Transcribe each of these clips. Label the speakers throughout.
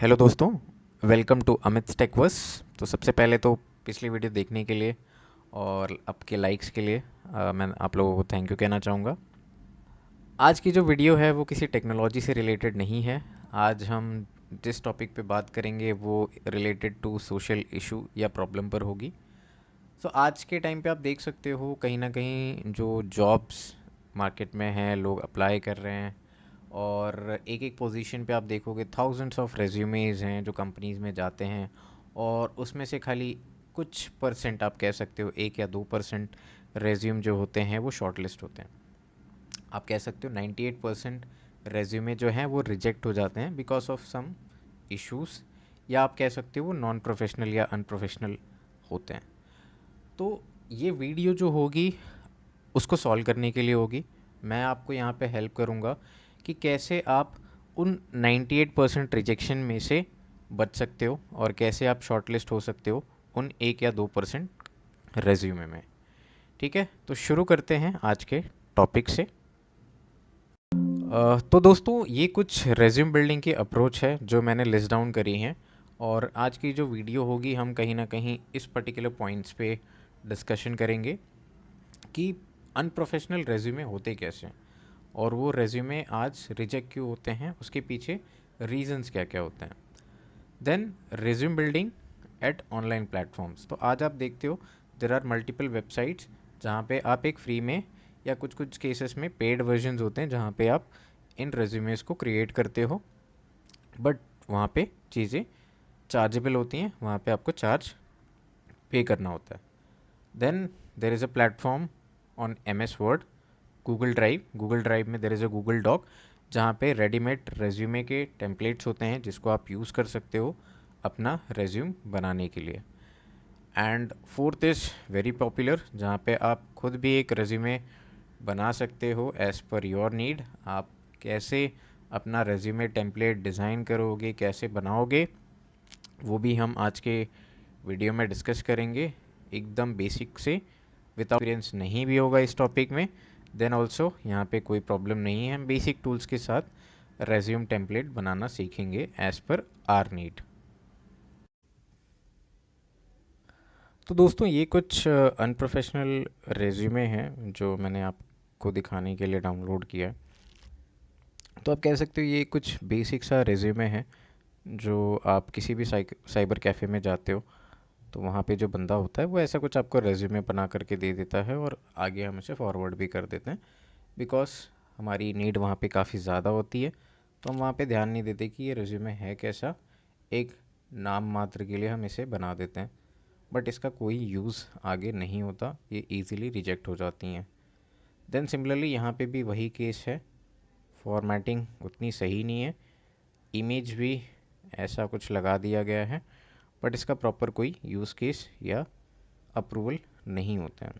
Speaker 1: Hello दोस्तों, welcome to Amit टेकवर्स। तो सबसे पहले तो पिछली वीडियो देखने के लिए और आपके लाइक्स के लिए मैं आप लोगों को थैंक यू कहना चाहूँगा। आज की जो वीडियो है वो किसी टेक्नोलॉजी से रिलेटेड नहीं है। आज हम जिस टॉपिक पे बात करेंगे वो रिलेटेड टू सोशल इशू या प्रॉब्लम पर होगी। सो आज के टाइम पे आप देख सकते हो कहीं ना कहीं जो जॉब्स मार्केट में हैं, लोग अप्लाई कर रहे हैं और एक एक पोजीशन पे आप देखोगे थाउजेंड्स ऑफ रेज्यूमेज हैं जो कंपनीज में जाते हैं और उसमें से खाली कुछ परसेंट, आप कह सकते हो 1 या 2% रेज्यूम जो होते हैं वो शॉर्टलिस्ट होते हैं। आप कह सकते हो 98% रेज्यूमे जो हैं वो रिजेक्ट हो जाते हैं बिकॉज ऑफ सम इश्यूज, या आप कह सकते हो वो नॉन प्रोफेशनल या अनप्रोफेशनल होते हैं। तो ये वीडियो जो होगी उसको सॉल्व करने के लिए होगी। मैं आपको यहाँ पे हेल्प करूँगा कि कैसे आप उन 98% रिजेक्शन में से बच सकते हो और कैसे आप शॉर्टलिस्ट हो सकते हो उन 1 या 2% रेज्यूमे में। ठीक है, तो शुरू करते हैं आज के टॉपिक से। तो दोस्तों ये कुछ रेज्यूम बिल्डिंग की अप्रोच है जो मैंने लिस्ट डाउन करी हैं, और आज की जो वीडियो होगी हम कहीं ना कहीं इस पर्टिकुलर पॉइंट्स पे डिस्कशन करेंगे कि अनप्रोफेशनल रेज्यूमे होते कैसे हैं और वो रेज्यूमे आज रिजेक्ट क्यों होते हैं, उसके पीछे रीजंस क्या क्या होते हैं। Then resume building at online platforms. तो आज आप देखते हो देर आर मल्टीपल वेबसाइट्स जहाँ पे आप एक फ्री में या कुछ कुछ केसेस में पेड वर्जन्स होते हैं जहाँ पे आप इन रेज्यूमेस को क्रिएट करते हो, बट वहाँ पे चीज़ें चार्जेबल होती हैं, वहाँ पे आपको चार्ज पे करना होता है। Then there is a platform on MS word, Google drive में there is a Google doc जहाँ पे रेडीमेड रेज्यूमे के टेम्पलेट्स होते हैं जिसको आप यूज़ कर सकते हो अपना रेज्यूम बनाने के लिए। And fourth is very popular जहाँ पे आप खुद भी एक रेज्यूमे बना सकते हो एज़ पर योर नीड। आप कैसे अपना रेज्यूमे टेम्पलेट डिज़ाइन करोगे, कैसे बनाओगे, वो भी हम आज के वीडियो में डिस्कस करेंगे। एकदम बेसिक से, विदाउट एक्सपीरियंस नहीं भी होगा इस टॉपिक में, देन ऑल्सो यहाँ पे कोई प्रॉब्लम नहीं है। हम बेसिक टूल्स के साथ रेज्यूम टेम्पलेट बनाना सीखेंगे एज़ पर आर नीड। तो दोस्तों ये कुछ अनप्रोफेशनल रेज्यूमे हैं जो मैंने आपको दिखाने के लिए डाउनलोड किया है। तो आप कह सकते हो ये कुछ बेसिक सा रेज्यूमे है जो आप किसी भी साइबर कैफ़े में जाते हो तो वहाँ पे जो बंदा होता है वो ऐसा कुछ आपको रेज्यूमे बना करके दे देता है और आगे हम इसे फॉरवर्ड भी कर देते हैं बिकॉज हमारी नीड वहाँ पे काफ़ी ज़्यादा होती है। तो हम वहाँ पे ध्यान नहीं देते कि ये रेज्यूमे है कैसा, एक नाम मात्र के लिए हम इसे बना देते हैं, बट इसका कोई यूज़ आगे नहीं होता, ये ईज़िली रिजेक्ट हो जाती हैं। देन सिमिलरली यहाँ पे भी वही केस है, फॉर्मेटिंग उतनी सही नहीं है, इमेज भी ऐसा कुछ लगा दिया गया है, बट इसका प्रॉपर कोई यूज़ केस या अप्रूवल नहीं होता है।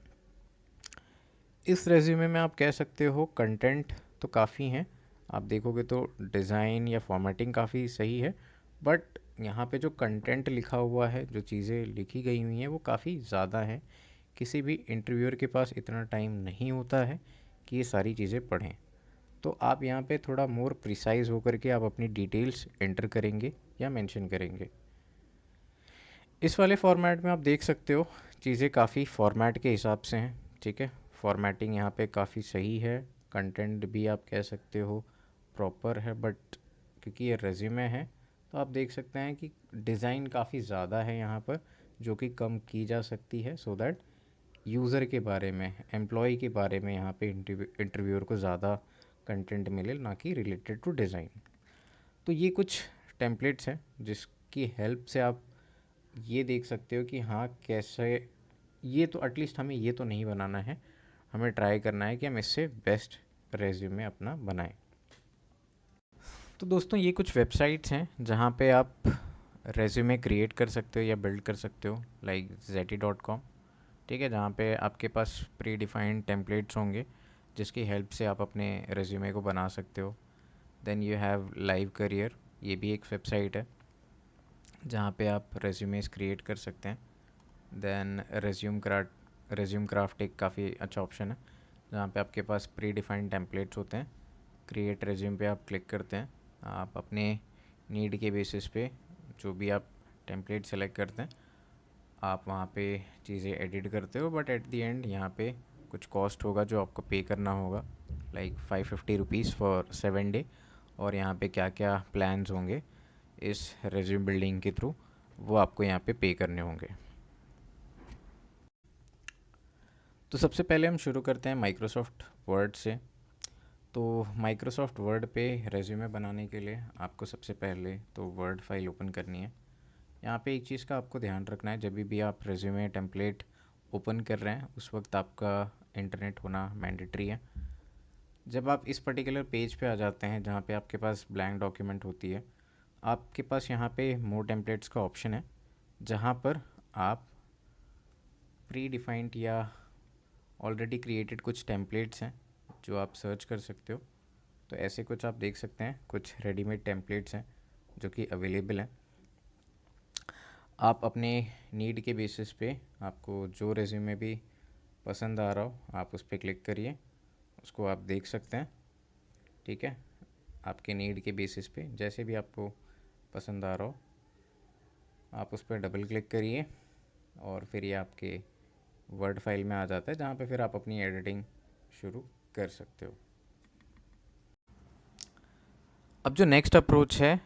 Speaker 1: इस रेज्यूमे में आप कह सकते हो कंटेंट तो काफ़ी हैं, आप देखोगे तो डिज़ाइन या फॉर्मेटिंग काफ़ी सही है, बट यहाँ पे जो कंटेंट लिखा हुआ है, जो चीज़ें लिखी गई हुई हैं वो काफ़ी ज़्यादा है। किसी भी इंटरव्यूअर के पास इतना टाइम नहीं होता है कि ये सारी चीज़ें पढ़ें। तो आप यहाँ पे थोड़ा मोर प्रिसाइज होकर के आप अपनी डिटेल्स एंटर करेंगे या मेंशन करेंगे। इस वाले फॉर्मेट में आप देख सकते हो चीज़ें काफ़ी फॉर्मेट के हिसाब से हैं। ठीक है, फॉर्मेटिंग यहाँ पे काफ़ी सही है, कंटेंट भी आप कह सकते हो प्रॉपर है, बट क्योंकि ये रेज्यूमे है तो आप देख सकते हैं कि डिज़ाइन काफ़ी ज़्यादा है यहाँ पर जो कि कम की जा सकती है सो दैट यूज़र के बारे में, एम्प्लॉय के बारे में यहाँ पे इंटरव्यूअर को ज़्यादा कंटेंट मिले, ना कि रिलेटेड टू डिज़ाइन। तो ये कुछ टेम्पलेट्स हैं जिसकी हेल्प से आप ये देख सकते हो कि हाँ कैसे, ये तो एटलीस्ट हमें ये तो नहीं बनाना है, हमें ट्राई करना है कि हम इससे बेस्ट रेज्यूमे अपना बनाएं। तो दोस्तों ये कुछ वेबसाइट्स हैं जहाँ पे आप रेज्यूमे क्रिएट कर सकते हो या बिल्ड कर सकते हो, लाइक zeti.com। ठीक है, जहाँ पे आपके पास प्री डिफाइंड टेम्पलेट्स होंगे जिसकी हेल्प से आप अपने रेज्यूमे को बना सकते हो। Then you have live career, ये भी एक वेबसाइट है जहाँ पे आप रेज्यूमेस क्रिएट कर सकते हैं। देन रेज्यूम क्राफ्ट एक काफ़ी अच्छा ऑप्शन है जहाँ पे आपके पास प्री डिफाइंड टेम्पलेट्स होते हैं। क्रिएट रेज्यूम पे आप क्लिक करते हैं, आप अपने नीड के बेसिस पे जो भी आप टेम्पलेट सेलेक्ट करते हैं आप वहाँ पे चीज़ें एडिट करते हो, बट एट द एंड यहाँ पे कुछ कॉस्ट होगा जो आपको पे करना होगा, लाइक 550 रुपीज़ फॉर 7 डे। और यहाँ पे क्या क्या प्लान्स होंगे इस रेज्यूम बिल्डिंग के थ्रू वो आपको यहाँ पे करने होंगे। तो सबसे पहले हम शुरू करते हैं माइक्रोसॉफ्ट वर्ड से। तो माइक्रोसॉफ्ट वर्ड पे रेज्यूमे बनाने के लिए आपको सबसे पहले तो वर्ड फाइल ओपन करनी है। यहाँ पे एक चीज़ का आपको ध्यान रखना है, जब भी आप रेज्यूमे टेम्पलेट ओपन कर रहे हैं उस वक्त आपका इंटरनेट होना मैंडेटरी है। जब आप इस पर्टिकुलर पेज पे आ जाते हैं जहाँ पे आपके पास ब्लैंक डॉक्यूमेंट होती है, आपके पास यहाँ पे मोर टेम्पलेट्स का ऑप्शन है जहाँ पर आप प्री डिफाइंड या ऑलरेडी क्रिएटेड कुछ टेम्पलेट्स हैं जो आप सर्च कर सकते हो। तो ऐसे कुछ आप देख सकते हैं, कुछ रेडीमेड टेम्पलेट्स हैं जो कि अवेलेबल हैं। आप अपने नीड के बेसिस पे आपको जो रेज्यूमे भी पसंद आ रहा हो आप उस पर क्लिक करिए, उसको आप देख सकते हैं। ठीक है, आपके नीड के बेसिस पे जैसे भी आपको पसंद आ रहा हो आप उस पर डबल क्लिक करिए और फिर ये आपके वर्ड फाइल में आ जाता है जहाँ पे फिर आप अपनी एडिटिंग शुरू कर सकते हो। अब जो नेक्स्ट अप्रोच है,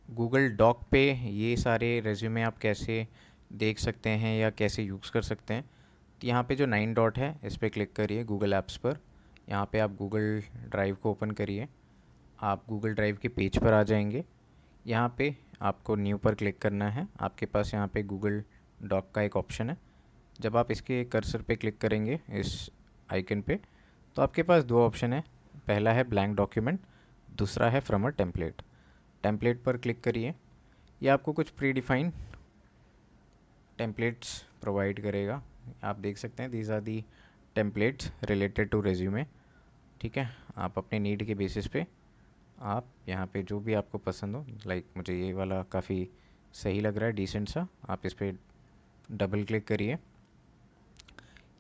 Speaker 1: गूगल डॉक पे ये सारे रेज्यूमे आप कैसे देख सकते हैं या कैसे यूज़ कर सकते हैं। तो यहाँ पे जो 9 डॉट है इस पर क्लिक करिए गूगल ऐप्स पर। यहाँ पे आप गूगल ड्राइव को ओपन करिए, आप गूगल ड्राइव के पेज पर आ जाएंगे। यहाँ पे आपको न्यू पर क्लिक करना है। आपके पास यहाँ पे गूगल डॉक का एक ऑप्शन है, जब आप इसके कर्सर पे क्लिक करेंगे इस आइकन पे तो आपके पास दो ऑप्शन है, पहला है ब्लैंक डॉक्यूमेंट, दूसरा है फ्रॉम अ टेम्पलेट। टेम्पलेट पर क्लिक करिए, ये आपको कुछ प्री डिफाइंड टेम्पलेट्स प्रोवाइड करेगा। आप देख सकते हैं these are the templates related to resume. ठीक है, आप अपने नीड के बेसिस पे आप यहाँ पे जो भी आपको पसंद हो, लाइक मुझे ये वाला काफ़ी सही लग रहा है, डिसेंट सा, आप इस पर डबल क्लिक करिए,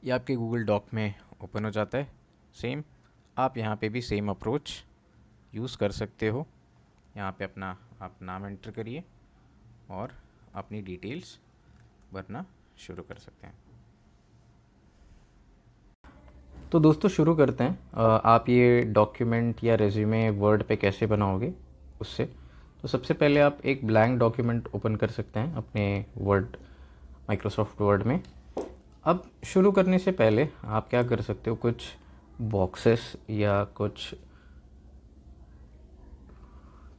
Speaker 1: ये आपके गूगल डॉक में ओपन हो जाता है। सेम आप यहाँ पे भी सेम अप्रोच यूज़ कर सकते हो। यहाँ पे अपना आप नाम एंटर करिए और अपनी डिटेल्स भरना शुरू कर सकते हैं। तो दोस्तों शुरू करते हैं। आप ये डॉक्यूमेंट या रेज्यूमे वर्ड पे कैसे बनाओगे उससे। तो सबसे पहले आप एक ब्लैंक डॉक्यूमेंट ओपन कर सकते हैं अपने वर्ड माइक्रोसॉफ्ट वर्ड में। अब शुरू करने से पहले आप क्या कर सकते हो, कुछ बॉक्सेस या कुछ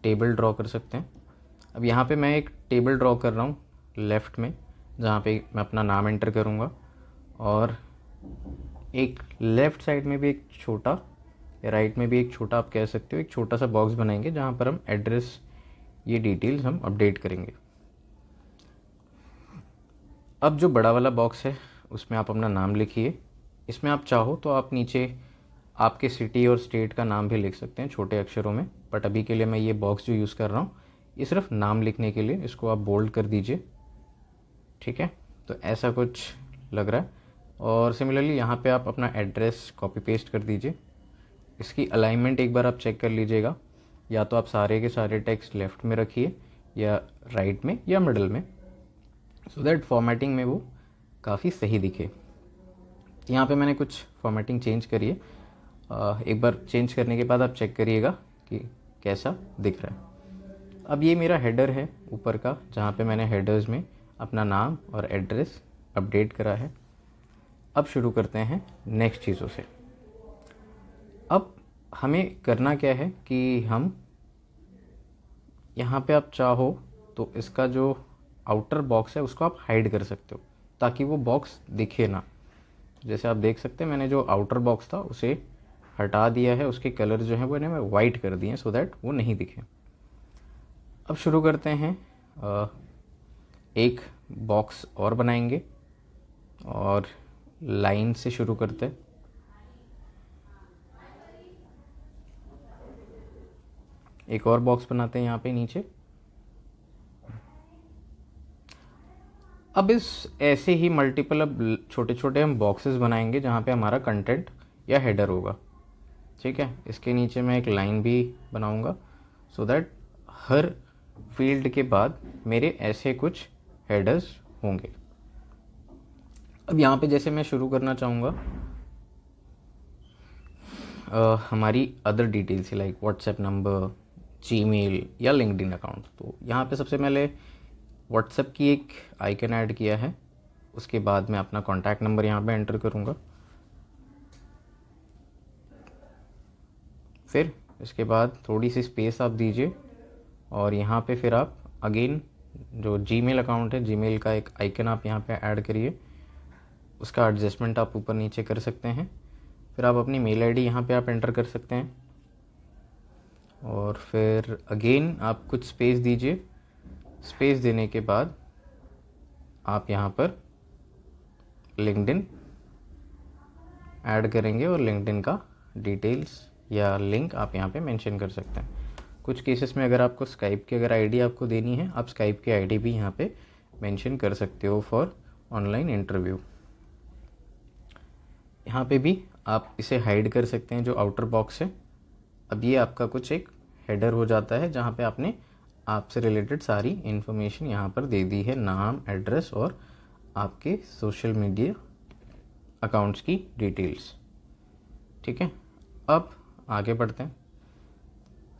Speaker 1: टेबल ड्रॉ कर सकते हैं। अब यहाँ पे मैं एक टेबल ड्रॉ कर रहा हूँ लेफ़्ट में, जहाँ पे मैं अपना नाम एंटर करूँगा और एक लेफ़्ट साइड में भी एक छोटा या राइट में भी एक छोटा, आप कह सकते हो एक छोटा सा बॉक्स बनाएंगे जहाँ पर हम एड्रेस ये डिटेल्स हम अपडेट करेंगे। अब जो बड़ा वाला बॉक्स है उसमें आप अपना नाम लिखिए। इसमें आप चाहो तो आप नीचे आपके सिटी और स्टेट का नाम भी लिख सकते हैं छोटे अक्षरों में, बट अभी के लिए मैं ये बॉक्स जो यूज़ कर रहा हूँ ये सिर्फ नाम लिखने के लिए, इसको आप बोल्ड कर दीजिए। ठीक है, तो ऐसा कुछ लग रहा है। और सिमिलरली यहाँ पे आप अपना एड्रेस कॉपी पेस्ट कर दीजिए। इसकी अलाइनमेंट एक बार आप चेक कर लीजिएगा, या तो आप सारे के सारे टेक्स्ट लेफ़्ट में रखिए या राइट में या मिडल में, सो दैट फॉर्मेटिंग में वो काफ़ी सही दिखे। यहाँ पे मैंने कुछ फॉर्मेटिंग चेंज करी है, एक बार चेंज करने के बाद आप चेक करिएगा कि कैसा दिख रहा है। अब ये मेरा हेडर है ऊपर का, जहाँ पे मैंने हेडर्स में अपना नाम और एड्रेस अपडेट करा है। अब शुरू करते हैं नेक्स्ट चीज़ों से। अब हमें करना क्या है कि हम यहाँ पे आप चाहो तो इसका जो आउटर बॉक्स है उसको आप हाइड कर सकते हो ताकि वो बॉक्स दिखे ना। जैसे आप देख सकते हैं मैंने जो आउटर बॉक्स था उसे हटा दिया है, उसके कलर जो है वो इन्हें वाइट कर दिए हैं सो दैट वो नहीं दिखे। अब शुरू करते हैं, एक बॉक्स और बनाएंगे और लाइन से शुरू करते हैं। एक और बॉक्स बनाते हैं यहाँ पे नीचे। अब इस ऐसे ही मल्टीपल अब छोटे छोटे हम बॉक्सेस बनाएंगे जहाँ पे हमारा कंटेंट या हेडर होगा। ठीक है, इसके नीचे मैं एक लाइन भी बनाऊंगा सो दैट हर फील्ड के बाद मेरे ऐसे कुछ हेडर्स होंगे। अब यहाँ पे जैसे मैं शुरू करना चाहूँगा हमारी other details like WhatsApp number, Gmail या लिंक्डइन अकाउंट। तो यहाँ पे सबसे पहले व्हाट्सएप की एक आइकन ऐड किया है, उसके बाद मैं अपना कॉन्टैक्ट नंबर यहाँ पे एंटर करूँगा। फिर इसके बाद थोड़ी सी स्पेस आप दीजिए और यहाँ पे फिर आप अगेन जो जीमेल अकाउंट है, जीमेल का एक आइकन आप यहाँ पे ऐड करिए, उसका एडजस्टमेंट आप ऊपर नीचे कर सकते हैं। फिर आप अपनी मेल आईडी यहाँ पे आप एंटर कर सकते हैं और फिर अगेन आप कुछ स्पेस दीजिए। स्पेस देने के बाद आप यहाँ पर लिंक्डइन ऐड करेंगे और लिंक्डइन का डिटेल्स या लिंक आप यहाँ पे मेंशन कर सकते हैं। कुछ केसेस में अगर आपको स्काइप की अगर आईडी आपको देनी है, आप स्काइप की आईडी भी यहाँ पे मेंशन कर सकते हो फॉर ऑनलाइन इंटरव्यू। यहाँ पे भी आप इसे हाइड कर सकते हैं जो आउटर बॉक्स है। अब ये आपका कुछ एक हेडर हो जाता है जहाँ पे आपने आपसे रिलेटेड सारी इन्फॉर्मेशन यहाँ पर दे दी है, नाम, एड्रेस और आपके सोशल मीडिया अकाउंट्स की डिटेल्स। ठीक है, अब आगे बढ़ते हैं।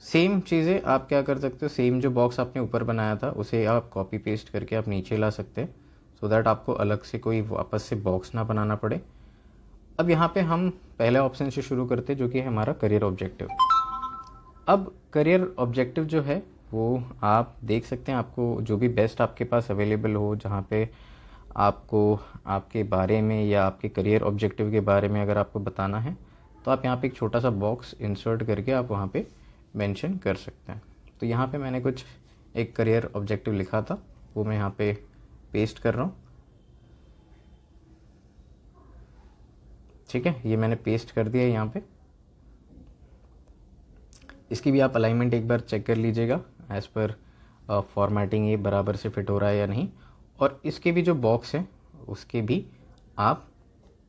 Speaker 1: सेम चीज़ें आप क्या कर सकते हो, सेम जो बॉक्स आपने ऊपर बनाया था उसे आप कॉपी पेस्ट करके आप नीचे ला सकते हैं सो दैट आपको अलग से कोई वापस से बॉक्स ना बनाना पड़े। अब यहाँ पे हम पहले ऑप्शन से शुरू करते हैं जो कि है हमारा करियर ऑब्जेक्टिव। अब करियर ऑब्जेक्टिव जो है वो आप देख सकते हैं, आपको जो भी बेस्ट आपके पास अवेलेबल हो, जहाँ पे आपको आपके बारे में या आपके करियर ऑब्जेक्टिव के बारे में अगर आपको बताना है तो आप यहाँ पे एक छोटा सा बॉक्स इंसर्ट करके आप वहाँ पे मेंशन कर सकते हैं। तो यहाँ पे मैंने कुछ एक करियर ऑब्जेक्टिव लिखा था, वो मैं यहाँ पे पेस्ट कर रहा हूँ। ठीक है, ये मैंने पेस्ट कर दिया यहाँ पे। इसकी भी आप अलाइनमेंट एक बार चेक कर लीजिएगा एज़ पर फॉर्मेटिंग, ये बराबर से फिट हो रहा है या नहीं। और इसके भी जो बॉक्स है उसके भी आप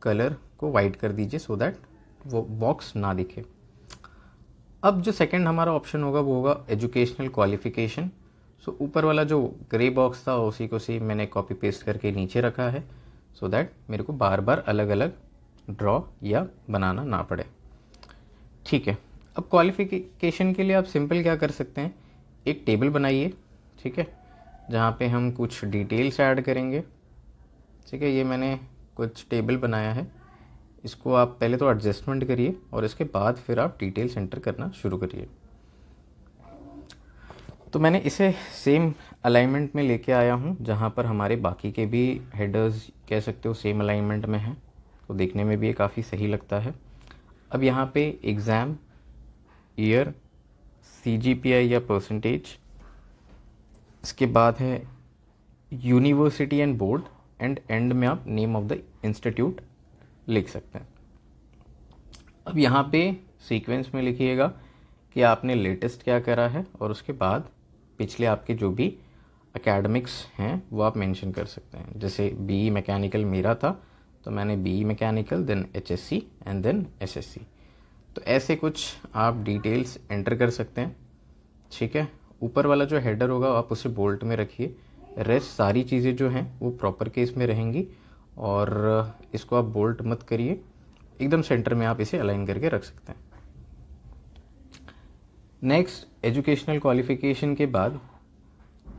Speaker 1: कलर को वाइट कर दीजिए सो दैट वो बॉक्स ना दिखे। अब जो सेकंड हमारा ऑप्शन होगा वो होगा एजुकेशनल क्वालिफिकेशन। सो ऊपर वाला जो ग्रे बॉक्स था उसी को सेम मैंने कॉपी पेस्ट करके नीचे रखा है सो दैट मेरे को बार बार अलग अलग ड्रॉ या बनाना ना पड़े। ठीक है, अब क्वालिफिकेशन के लिए आप सिंपल क्या कर सकते हैं, एक टेबल बनाइए। ठीक है, जहाँ पे हम कुछ डिटेल्स ऐड करेंगे। ठीक है, ये मैंने कुछ टेबल बनाया है, इसको आप पहले तो एडजस्टमेंट करिए और इसके बाद फिर आप डिटेल्स एंटर करना शुरू करिए। तो मैंने इसे सेम अलाइनमेंट में लेके आया हूँ जहाँ पर हमारे बाकी के भी हेडर्स कह सकते हो सेम अलाइनमेंट में हैं, तो देखने में भी ये काफ़ी सही लगता है। अब यहाँ पे एग्ज़ाम, ईयर, CGPI या परसेंटेज, इसके बाद है university and board, and and में आप नेम ऑफ द इंस्टीट्यूट लिख सकते हैं। अब यहाँ पे सीक्वेंस में लिखिएगा कि आपने लेटेस्ट क्या करा है और उसके बाद पिछले आपके जो भी एकेडमिक्स हैं वो आप मेंशन कर सकते हैं। जैसे BE मैकेनिकल मेरा था तो मैंने BE mechanical, then HSC and then SSC। तो ऐसे कुछ आप डिटेल्स एंटर कर सकते हैं। ठीक है, ऊपर वाला जो हेडर होगा आप उसे बोल्ट में रखिए, रेस्ट सारी चीज़ें जो हैं वो प्रॉपर केस में रहेंगी और इसको आप बोल्ट मत करिए, एकदम सेंटर में आप इसे अलाइन करके रख सकते हैं। नेक्स्ट, एजुकेशनल क्वालिफिकेशन के बाद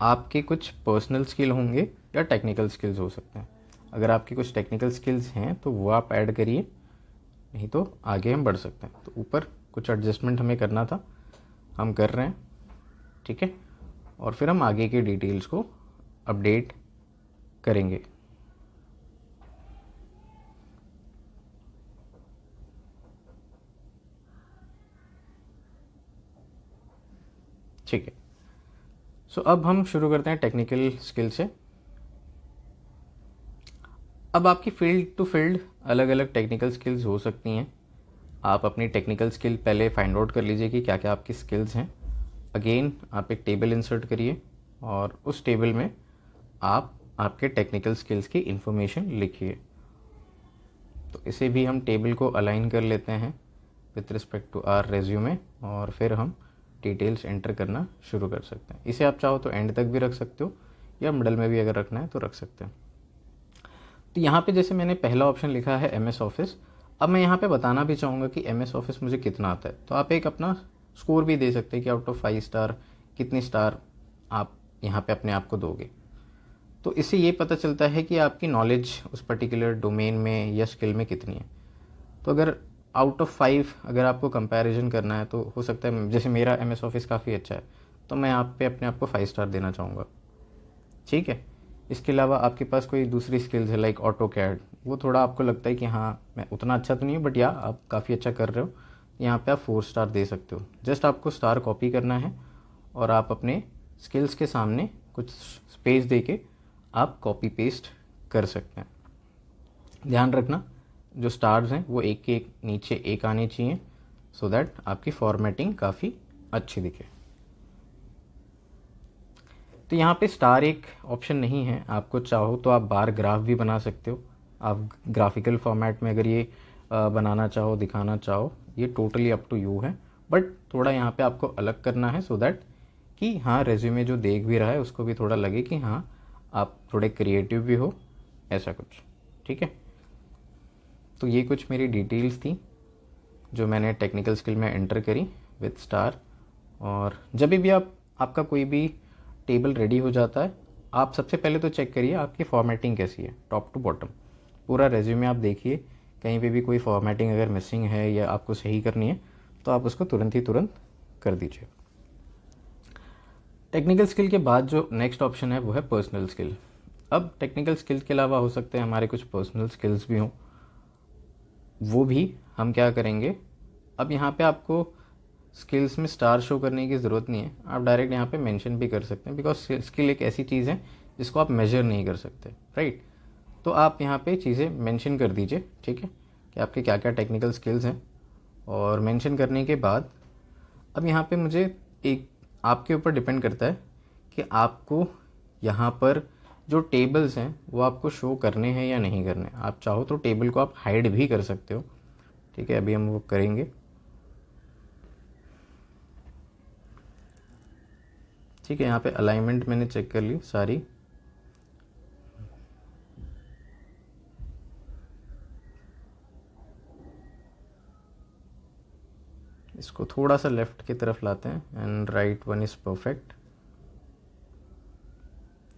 Speaker 1: आपके कुछ पर्सनल स्किल होंगे या टेक्निकल स्किल्स हो सकते हैं। अगर आपकी कुछ टेक्निकल स्किल्स हैं तो वो आप ऐड करिए, नहीं तो आगे हम बढ़ सकते हैं। तो ऊपर कुछ एडजस्टमेंट हमें करना था, हम कर रहे हैं। ठीक है, और फिर हम आगे के डिटेल्स को अपडेट करेंगे। ठीक है, सो अब हम शुरू करते हैं टेक्निकल स्किल से। अब आपकी फील्ड टू फील्ड अलग अलग टेक्निकल स्किल्स हो सकती हैं। आप अपनी टेक्निकल स्किल पहले फाइंड आउट कर लीजिए कि क्या क्या आपकी स्किल्स हैं। अगेन आप एक टेबल इंसर्ट करिए और उस टेबल में आप आपके टेक्निकल स्किल्स की इंफॉर्मेशन लिखिए। तो इसे भी हम टेबल को अलाइन कर लेते हैं with respect to our resume और फिर हम डिटेल्स एंटर करना शुरू कर सकते हैं। इसे आप चाहो तो एंड तक भी रख सकते हो या मिडल में भी अगर रखना है तो रख सकते हैं। तो यहाँ पे जैसे मैंने पहला ऑप्शन लिखा है MS ऑफिस। अब मैं यहाँ पे बताना भी चाहूँगा कि MS ऑफिस मुझे कितना आता है, तो आप एक अपना स्कोर भी दे सकते हैं कि आउट ऑफ 5 स्टार कितनी स्टार आप यहाँ पे अपने आप को दोगे। तो इससे ये पता चलता है कि आपकी नॉलेज उस पर्टिकुलर डोमेन में या स्किल में कितनी है। तो अगर आउट ऑफ 5 अगर आपको कंपैरिजन करना है तो हो सकता है, जैसे मेरा MS ऑफिस काफ़ी अच्छा है तो मैं यहाँ पे अपने आप को 5 स्टार देना चाहूँगा। ठीक है। इसके अलावा आपके पास कोई दूसरी स्किल्स है लाइक ऑटो कैड, वो थोड़ा आपको लगता है कि हाँ मैं उतना अच्छा तो नहीं हूँ बट या आप काफ़ी अच्छा कर रहे हो, यहाँ पे आप 4 स्टार दे सकते हो। जस्ट आपको स्टार कॉपी करना है और आप अपने स्किल्स के सामने कुछ स्पेस दे के आप कॉपी पेस्ट कर सकते हैं। ध्यान रखना जो स्टार्स हैं वो एक के एक नीचे एक आने चाहिए सो दैट आपकी फॉर्मेटिंग काफ़ी अच्छी दिखे। तो यहाँ पे स्टार एक ऑप्शन नहीं है, आपको चाहो तो आप बार ग्राफ भी बना सकते हो। आप ग्राफिकल फॉर्मेट में अगर ये बनाना चाहो, दिखाना चाहो, ये टोटली अप टू यू है। बट थोड़ा यहाँ पे आपको अलग करना है सो दैट कि हाँ रेज्यूमे जो देख भी रहा है उसको भी थोड़ा लगे कि हाँ आप थोड़े क्रिएटिव भी हो, ऐसा कुछ। ठीक है। तो ये कुछ मेरी डिटेल्स थी जो मैंने टेक्निकल स्किल में एंटर करी विद स्टार। और जब भी आपका कोई भी टेबल रेडी हो जाता है, आप सबसे पहले तो चेक करिए आपकी फॉर्मेटिंग कैसी है, टॉप टू बॉटम पूरा रेज्यूमे आप देखिए। कहीं पे भी कोई फॉर्मेटिंग अगर मिसिंग है या आपको सही करनी है तो आप उसको तुरंत कर दीजिए। टेक्निकल स्किल के बाद जो नेक्स्ट ऑप्शन है वो है पर्सनल स्किल। अब टेक्निकल स्किल के अलावा हो सकते हैं हमारे कुछ पर्सनल स्किल्स भी हों, वो भी हम क्या करेंगे। अब यहाँ पे आपको स्किल्स में स्टार शो करने की ज़रूरत नहीं है, आप डायरेक्ट यहाँ पे मेंशन भी कर सकते हैं बिकॉज स्किल एक ऐसी चीज़ है जिसको आप मेजर नहीं कर सकते, राइट। तो आप यहाँ पे चीज़ें मेंशन कर दीजिए, ठीक है, कि आपके क्या क्या टेक्निकल स्किल्स हैं। और मेंशन करने के बाद अब यहाँ पे मुझे एक आपके ऊपर डिपेंड करता है कि आपको यहाँ पर जो टेबल्स हैं वो आपको शो करने हैं या नहीं करने। आप चाहो तो टेबल को आप हाइड भी कर सकते हो, ठीक है, अभी हम वो करेंगे। ठीक है, यहाँ पे अलाइनमेंट मैंने चेक कर ली सारी। इसको थोड़ा सा लेफ्ट की तरफ लाते हैं and right one is perfect.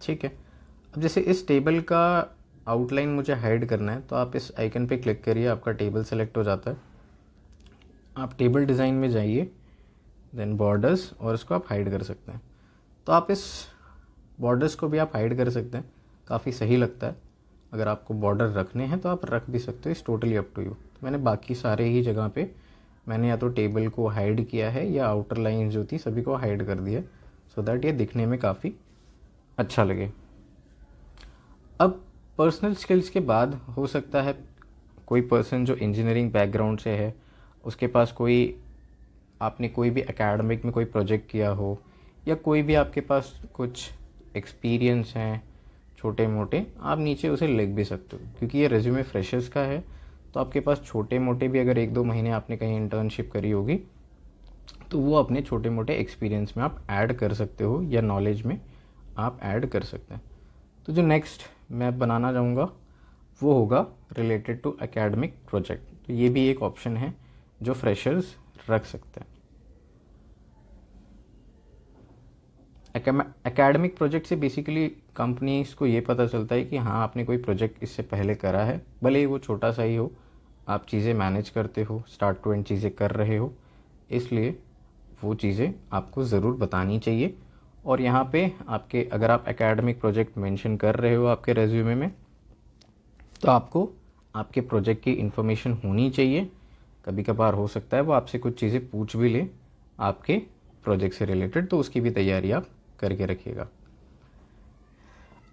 Speaker 1: ठीक है। अब जैसे इस टेबल का आउटलाइन मुझे हाइड करना है तो आप इस आइकन पे क्लिक करिए, आपका टेबल सेलेक्ट हो जाता है। आप टेबल डिज़ाइन में जाइए, देन बॉर्डर्स, और इसको आप हाइड कर सकते हैं। तो आप इस बॉर्डर्स को भी आप हाइड कर सकते हैं, काफ़ी सही लगता है। अगर आपको बॉर्डर रखने हैं तो आप रख भी सकते हो, इस टोटली अप टू यू। तो मैंने बाकी सारे ही जगह पे मैंने या तो टेबल को हाइड किया है या आउटर लाइन जो थी सभी को हाइड कर दिया सो दैट ये दिखने में काफ़ी अच्छा लगे। अब पर्सनल स्किल्स के बाद हो सकता है कोई पर्सन जो इंजीनियरिंग बैकग्राउंड से है, उसके पास आपने कोई भी एकेडमिक में कोई प्रोजेक्ट किया हो या कोई भी आपके पास कुछ एक्सपीरियंस हैं छोटे मोटे, आप नीचे उसे लिख भी सकते हो। क्योंकि ये रेज्यूमे फ्रेशर्स का है तो आपके पास छोटे मोटे भी अगर 1-2 महीने आपने कहीं इंटर्नशिप करी होगी तो वो अपने छोटे मोटे एक्सपीरियंस में आप ऐड कर सकते हो या नॉलेज में आप ऐड कर सकते हैं। तो जो नेक्स्ट मैं बनाना चाहूँगा वो होगा रिलेटेड टू एकेडमिक प्रोजेक्ट। तो ये भी एक ऑप्शन है जो फ्रेशर्स रख सकते हैं। एकेडमिक प्रोजेक्ट से बेसिकली कंपनीज को ये पता चलता है कि हाँ आपने कोई प्रोजेक्ट इससे पहले करा है, भले ही वो छोटा सा ही हो, आप चीज़ें मैनेज करते हो, स्टार्ट टू एंड चीज़ें कर रहे हो, इसलिए वो चीज़ें आपको ज़रूर बतानी चाहिए। और यहाँ पे आपके अगर आप एकेडमिक प्रोजेक्ट मेंशन कर रहे हो आपके रेज्यूमे में तो आपको आपके प्रोजेक्ट की इन्फॉर्मेशन होनी चाहिए। कभी कभार हो सकता है वो आपसे कुछ चीज़ें पूछ भी ले आपके प्रोजेक्ट से रिलेटेड, तो उसकी भी तैयारी आप करके रखिएगा।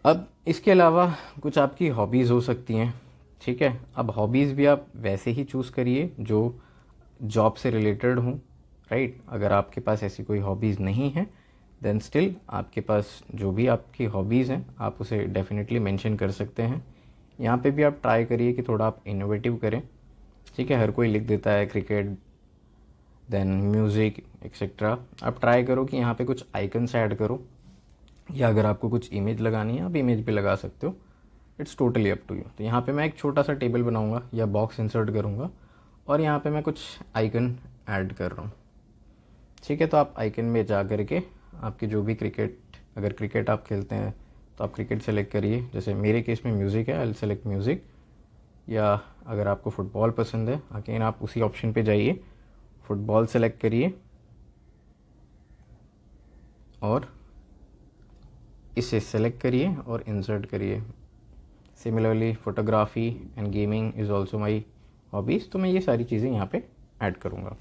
Speaker 1: अब इसके अलावा कुछ आपकी हॉबीज़ हो सकती हैं, ठीक है। अब हॉबीज़ भी आप वैसे ही चूज़ करिए जो जॉब से रिलेटेड हों, राइट। अगर आपके पास ऐसी कोई हॉबीज़ नहीं है देन स्टिल आपके पास जो भी आपकी हॉबीज़ हैं आप उसे डेफिनेटली मेंशन कर सकते हैं। यहाँ पे भी आप ट्राई करिए कि थोड़ा आप इनोवेटिव करें, ठीक है। हर कोई लिख देता है क्रिकेट, देन म्यूज़िक एक्सेट्रा। आप ट्राई करो कि यहाँ पे कुछ आइकन्स ऐड करो, या अगर आपको कुछ इमेज लगानी है आप इमेज भी लगा सकते हो, it's totally up to you. तो यहाँ पे मैं एक छोटा सा टेबल बनाऊँगा या बॉक्स इंसर्ट करूँगा और यहाँ पे मैं कुछ आइकन ऐड कर रहा हूँ। ठीक है, तो आप आइकन में जा कर के आपकी जो भी क्रिकेट, अगर क्रिकेट आप खेलते हैं तो आप क्रिकेट सेलेक्ट करिए। जैसे मेरे केस में म्यूज़िक है, आई सेलेक्ट म्यूज़िक। या अगर आपको फुटबॉल पसंद है, अगेन आप उसी ऑप्शन पे जाइए, फुटबॉल सेलेक्ट करिए और इसे सेलेक्ट करिए और इंसर्ट करिए। Similarly photography and gaming is also my hobbies, तो मैं ये सारी चीज़ें यहाँ पे ऐड करूँगा।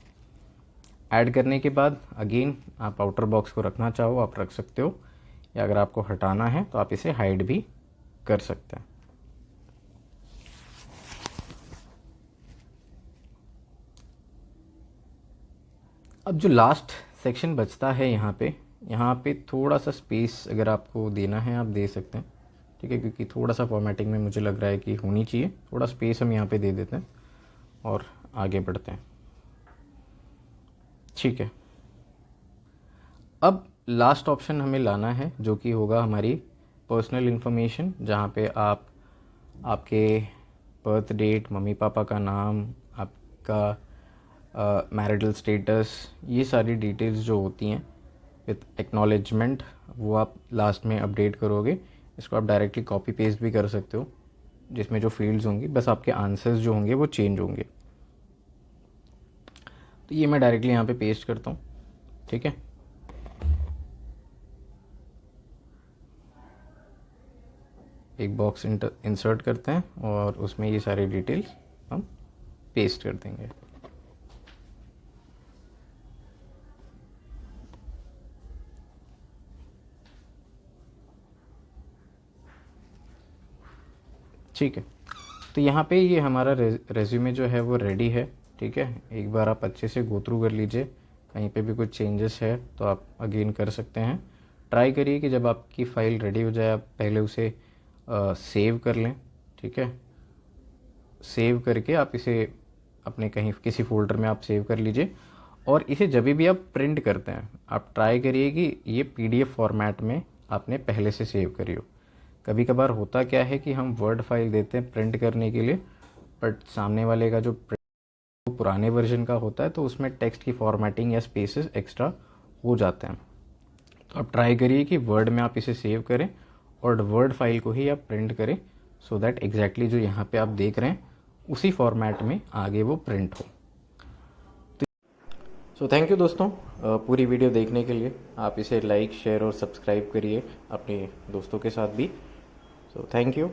Speaker 1: ऐड करने के बाद अगेन आप आउटर बॉक्स को रखना चाहो आप रख सकते हो, या अगर आपको हटाना है तो आप इसे हाइड भी कर सकते हैं। अब जो लास्ट सेक्शन बचता है यहाँ पे थोड़ा सा स्पेस अगर आपको देना है आप दे सकते हैं। ठीक है, क्योंकि थोड़ा सा फॉर्मेटिंग में मुझे लग रहा है कि होनी चाहिए, थोड़ा स्पेस हम यहाँ पे दे देते हैं और आगे बढ़ते हैं। ठीक है, अब लास्ट ऑप्शन हमें लाना है जो कि होगा हमारी पर्सनल इन्फॉर्मेशन, जहाँ पे आप आपके बर्थ डेट, मम्मी पापा का नाम, आपका मैरिटल स्टेटस, ये सारी डिटेल्स जो होती हैं विथ एक्नॉलेजमेंट, वो आप लास्ट में अपडेट करोगे। इसको आप डायरेक्टली कॉपी पेस्ट भी कर सकते हो, जिसमें जो फील्ड्स होंगी बस आपके आंसर्स जो होंगे वो चेंज होंगे। तो ये मैं डायरेक्टली यहाँ पे पेस्ट करता हूँ। ठीक है, एक बॉक्स इंसर्ट करते हैं और उसमें ये सारी डिटेल्स हम पेस्ट कर देंगे। ठीक है, तो यहाँ पे ये हमारा रेज्यूमे जो है वो रेडी है। ठीक है, एक बार आप अच्छे से गो थ्रू कर लीजिए, कहीं पे भी कुछ चेंजेस है तो आप अगेन कर सकते हैं। ट्राई करिए कि जब आपकी फ़ाइल रेडी हो जाए आप पहले उसे सेव कर लें। ठीक है, सेव करके आप इसे अपने कहीं किसी फोल्डर में आप सेव कर लीजिए, और इसे जब भी आप प्रिंट करते हैं आप ट्राई करिए कि ये PDF फॉर्मेट में आपने पहले से सेव करी हो। कभी कभार होता क्या है कि हम वर्ड फाइल देते हैं प्रिंट करने के लिए, बट सामने वाले का जो पुराने वर्जन का होता है तो उसमें टेक्स्ट की फॉर्मेटिंग या स्पेसेस एक्स्ट्रा हो जाते हैं। तो आप ट्राई करिए कि वर्ड में आप इसे सेव करें और वर्ड फाइल को ही आप प्रिंट करें, सो दैट एग्जैक्टली जो यहाँ पे आप देख रहे हैं उसी फॉर्मेट में आगे वो प्रिंट हो। सो थैंक यू दोस्तों, पूरी वीडियो देखने के लिए। आप इसे लाइक, शेयर और सब्सक्राइब करिए अपने दोस्तों के साथ भी। So thank you.